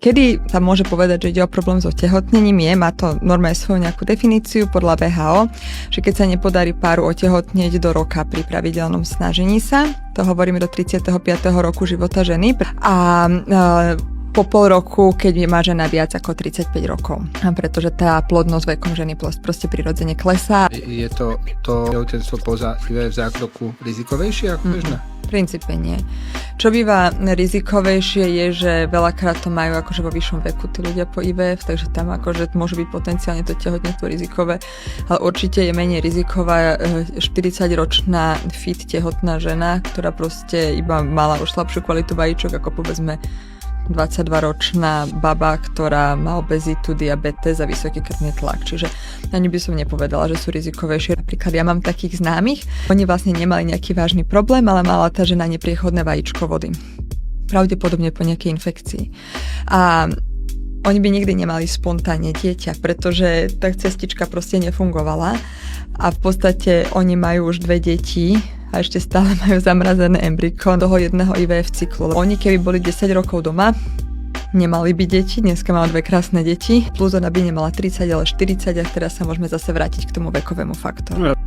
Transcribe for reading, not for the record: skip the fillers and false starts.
Kedy sa môže povedať, že ide o problém so tehotnením, má to normálne svoju nejakú definíciu podľa VHO, že keď sa nepodarí páru otehotnieť do roka pri pravidelnom snažení sa, to hovoríme do 35. roku života ženy, a po pol roku, keď má žena viac ako 35 rokov. Pretože tá plodnosť vekom ženy proste prirodzene klesá. Je to tehotenstvo poza IVF zákroku rizikovejšie ako bežné? V princípe nie. Čo býva rizikovejšie je, že veľakrát to majú akože vo vyššom veku tí ľudia po IVF, takže tam akože môže byť potenciálne to tehotníctvo rizikové, ale určite je menej riziková 40-ročná fit tehotná žena, ktorá proste iba mala už slabšiu kvalitu vajíčok, ako povedzme 22-ročná baba, ktorá má obezitu, diabetes a vysoký krvný tlak. Čiže ani by som nepovedala, že sú rizikovejšie. Napríklad ja mám takých známych, oni vlastne nemali nejaký vážny problém, ale mala tá žena nepriechodné vajíčko vody. Pravdepodobne po nejakej infekcii. A oni by nikdy nemali spontánne dieťa, pretože tá cestička proste nefungovala. A v podstate oni majú už 2 deti a ešte stále majú zamrazené embryko toho jedného IVF cyklu. Oni keby boli 10 rokov doma, nemali by deti, dneska mám 2 krásne deti, plus ona by nemala 30, ale 40 a teraz sa môžeme zase vrátiť k tomu vekovému faktoru.